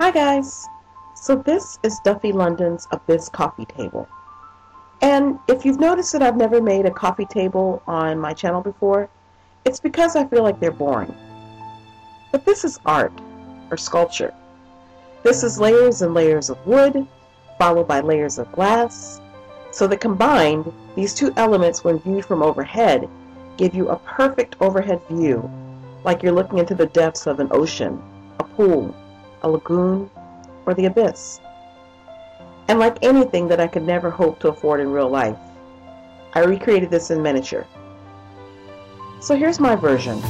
Hi guys! So this is Duffy London's Abyss coffee table. And if you've noticed that I've never made a coffee table on my channel before, it's because I feel like they're boring. But this is art, or sculpture. This is layers and layers of wood, followed by layers of glass, so that combined, these two elements when viewed from overhead give you a perfect overhead view, like you're looking into the depths of an ocean, a pool, a lagoon, or the abyss. And like anything that I could never hope to afford in real life, I recreated this in miniature. So here's my version.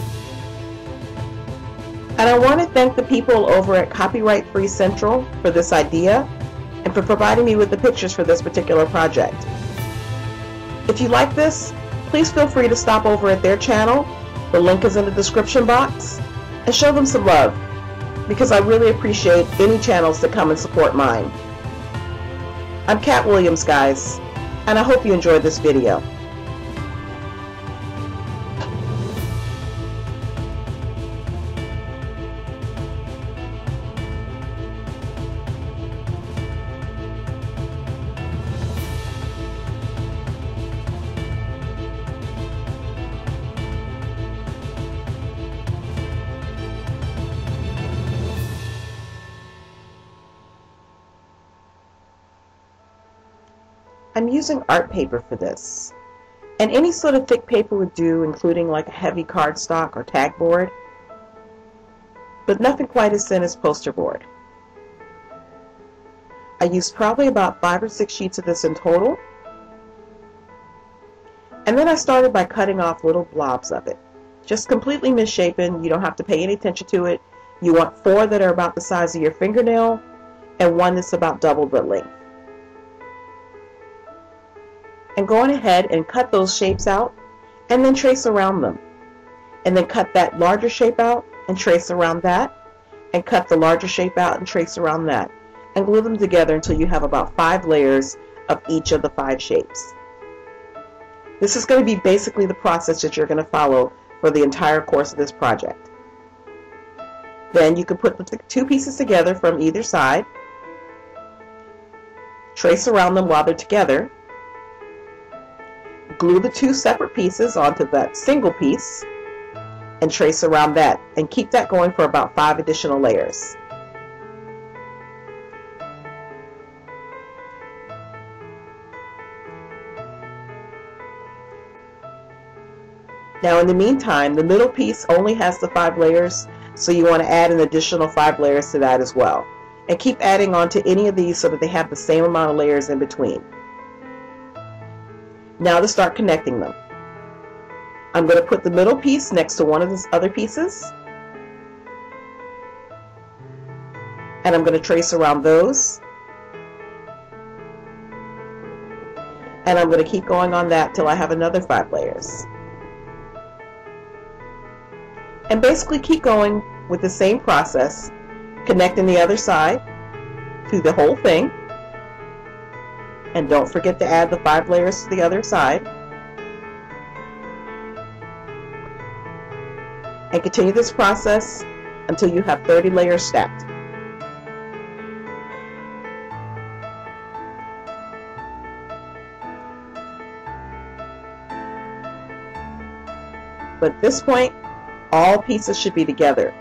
And I want to thank the people over at Copyright Free Central for this idea and for providing me with the pictures for this particular project. If you like this, please feel free to stop over at their channel. The link is in the description box, and show them some love, because I really appreciate any channels that come and support mine. I'm Cat Williams, guys, and I hope you enjoyed this video. I'm using art paper for this, and any sort of thick paper would do, including like a heavy cardstock or tag board, but nothing quite as thin as poster board. I used probably about 5 or 6 sheets of this in total, and then I started by cutting off little blobs of it, just completely misshapen. You don't have to pay any attention to it. You want 4 that are about the size of your fingernail and 1 that's about double the length. And going ahead and cut those shapes out and then trace around them, and then cut that larger shape out and trace around that, and cut the larger shape out and trace around that, and glue them together until you have about 5 layers of each of the 5 shapes. This is going to be basically the process that you're going to follow for the entire course of this project. Then you can put the 2 pieces together from either side, trace around them while they're together, glue the 2 separate pieces onto that single piece, and trace around that, and keep that going for about 5 additional layers. Now in the meantime, the middle piece only has the 5 layers, so you want to add an additional 5 layers to that as well. And keep adding on to any of these so that they have the same amount of layers in between. Now to start connecting them. I'm going to put the middle piece next to one of the other pieces, and I'm going to trace around those, and I'm going to keep going on that till I have another 5 layers. And basically keep going with the same process, connecting the other side to the whole thing. And don't forget to add the 5 layers to the other side. And continue this process until you have 30 layers stacked. But at this point, all pieces should be together.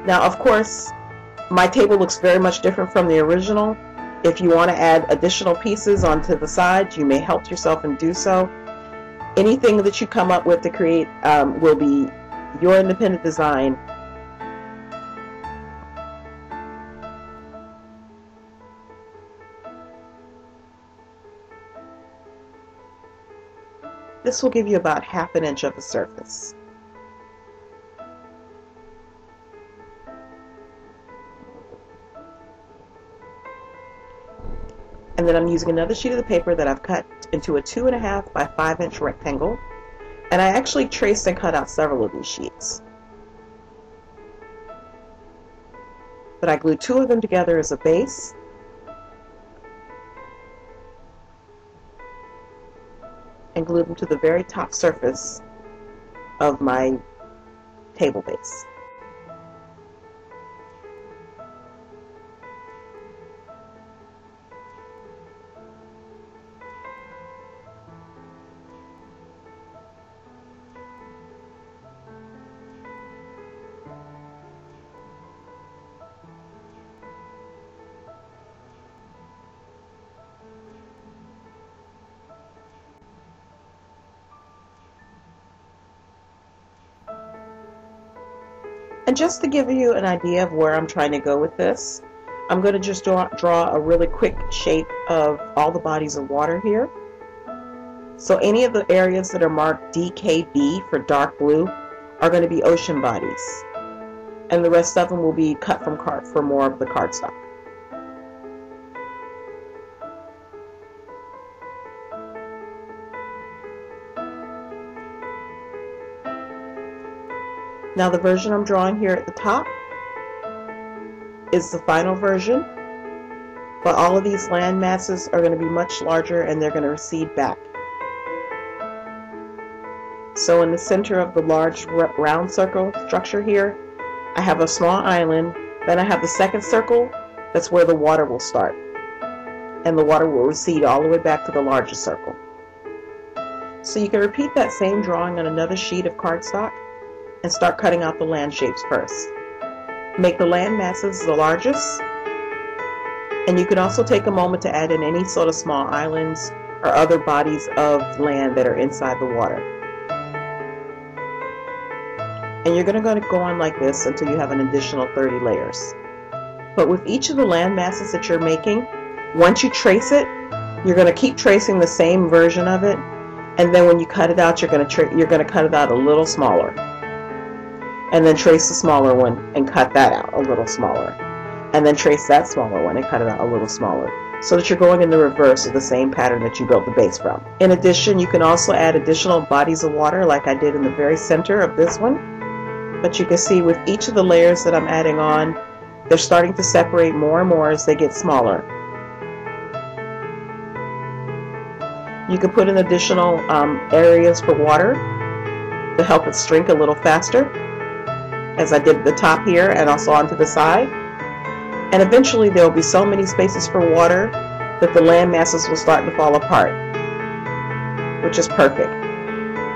Now, of course, my table looks very much different from the original. If you want to add additional pieces onto the sides, you may help yourself and do so. Anything that you come up with to create will be your independent design. This will give you about ½ an inch of the surface. And then I'm using another sheet of the paper that I've cut into a 2.5 by 5 inch rectangle, and I actually traced and cut out several of these sheets. But I glued 2 of them together as a base, and glue them to the very top surface of my table base. And just to give you an idea of where I'm trying to go with this, I'm going to just draw a really quick shape of all the bodies of water here. So any of the areas that are marked DKB for dark blue are going to be ocean bodies. And the rest of them will be cut from for more of the cardstock. Now the version I'm drawing here at the top is the final version, but all of these land masses are going to be much larger and they're going to recede back. So in the center of the large round circle structure here, I have a small island, then I have the second circle, that's where the water will start. And the water will recede all the way back to the larger circle. So you can repeat that same drawing on another sheet of cardstock and start cutting out the land shapes first. Make the land masses the largest, and you can also take a moment to add in any sort of small islands or other bodies of land that are inside the water. And you're going to go on like this until you have an additional 30 layers. But with each of the land masses that you're making, once you trace it, you're going to keep tracing the same version of it, and then when you cut it out, you're going to cut it out a little smaller. And then trace the smaller one and cut that out a little smaller. And then trace that smaller one and cut it out a little smaller. So that you're going in the reverse of the same pattern that you built the base from. In addition, you can also add additional bodies of water like I did in the very center of this one. But you can see with each of the layers that I'm adding on, they're starting to separate more and more as they get smaller. You can put in additional areas for water to help it shrink a little faster, as I did at the top here and also onto the side. And eventually there will be so many spaces for water that the land masses will start to fall apart, which is perfect.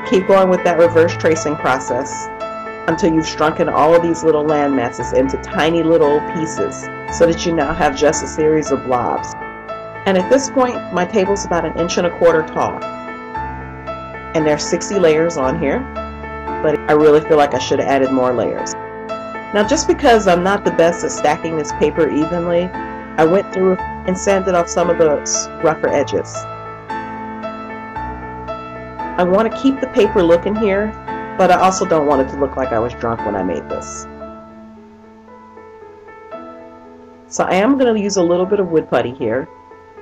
Keep going with that reverse tracing process until you've shrunken all of these little land masses into tiny little pieces so that you now have just a series of blobs. And at this point, my table's about 1.25 inches tall. And there's 60 layers on here. But I really feel like I should have added more layers. Now just because I'm not the best at stacking this paper evenly, I went through and sanded off some of the rougher edges. I want to keep the paper looking here, but I also don't want it to look like I was drunk when I made this. So I am going to use a little bit of wood putty here,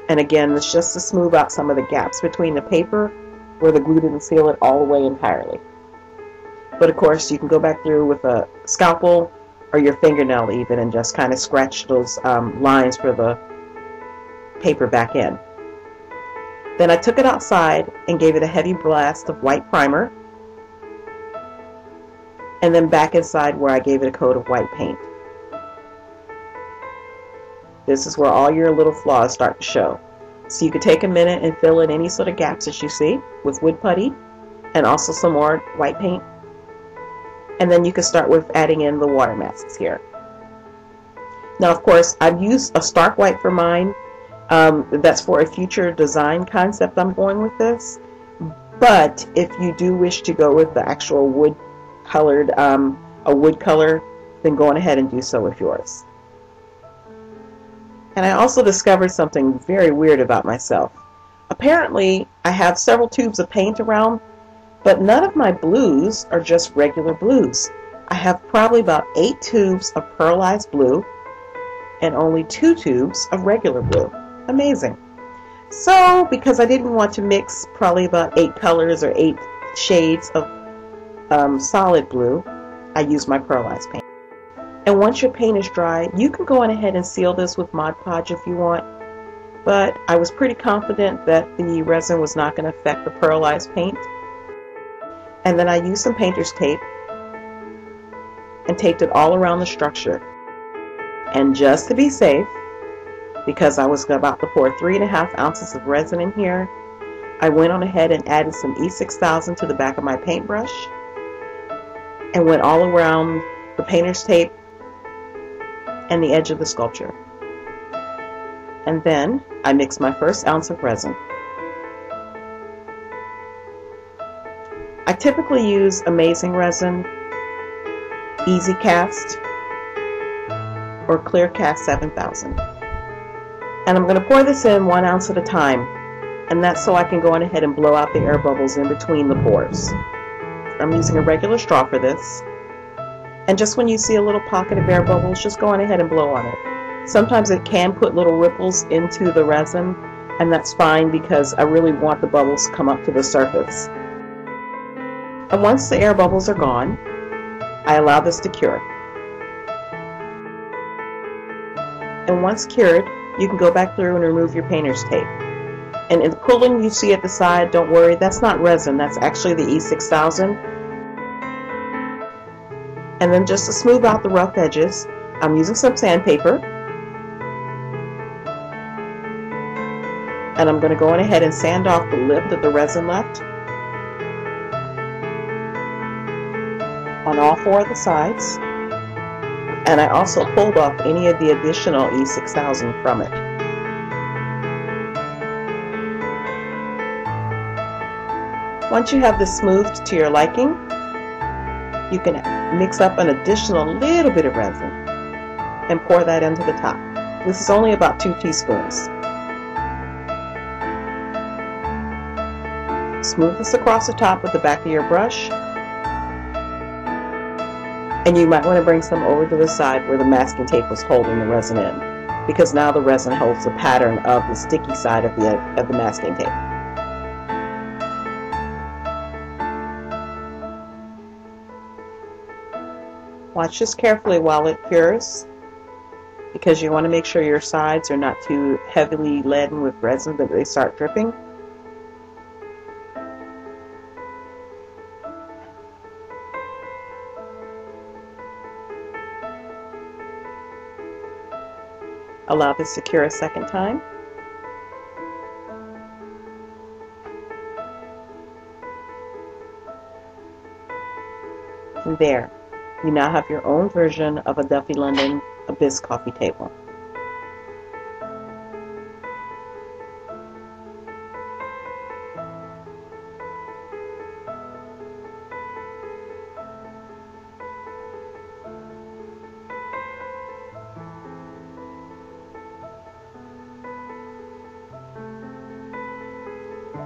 and again it's just to smooth out some of the gaps between the paper where the glue didn't seal it all the way entirely. But of course, you can go back through with a scalpel or your fingernail even and just kind of scratch those lines for the paper back in. Then I took it outside and gave it a heavy blast of white primer, and then back inside where I gave it a coat of white paint. This is where all your little flaws start to show. So you could take a minute and fill in any sort of gaps that you see with wood putty and also some more white paint. And then you can start with adding in the water masses here. Now of course I've used a stark white for mine. That's for a future design concept I'm going with this. But if you do wish to go with the actual wood colored, a wood color, then go on ahead and do so with yours. And I also discovered something very weird about myself. Apparently I have several tubes of paint around, but none of my blues are just regular blues. I have probably about 8 tubes of pearlized blue and only 2 tubes of regular blue. Amazing. So, because I didn't want to mix probably about 8 colors or 8 shades of solid blue, I used my pearlized paint. And once your paint is dry, you can go on ahead and seal this with Mod Podge if you want. But I was pretty confident that the resin was not going to affect the pearlized paint. And then I used some painter's tape and taped it all around the structure. And just to be safe, because I was about to pour 3.5 ounces of resin in here, I went on ahead and added some E6000 to the back of my paintbrush and went all around the painter's tape and the edge of the sculpture. And then I mixed my first ounce of resin. I typically use Amazing Resin, Easy Cast, or Clear Cast 7000. And I'm going to pour this in 1 ounce at a time, and that's so I can go on ahead and blow out the air bubbles in between the pours. I'm using a regular straw for this, and just when you see a little pocket of air bubbles, just go on ahead and blow on it. Sometimes it can put little ripples into the resin, and that's fine because I really want the bubbles to come up to the surface. And once the air bubbles are gone, I allow this to cure. And once cured, you can go back through and remove your painter's tape. And in the pulling you see at the side, don't worry, that's not resin, that's actually the E6000. And then just to smooth out the rough edges, I'm using some sandpaper. And I'm going to go on ahead and sand off the lip that the resin left on all 4 of the sides. And I also pulled off any of the additional E6000 from it. Once you have this smoothed to your liking, you can mix up an additional little bit of resin and pour that into the top. This is only about 2 teaspoons. Smooth this across the top with the back of your brush. And you might want to bring some over to the side where the masking tape was holding the resin in, because now the resin holds the pattern of the sticky side of the masking tape. Watch this carefully while it cures, because you want to make sure your sides are not too heavily laden with resin that they start dripping. Allow this to cure a second time. And there, you now have your own version of a Duffy London Abyss coffee table.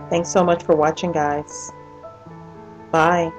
Thanks so much for watching, guys. Bye.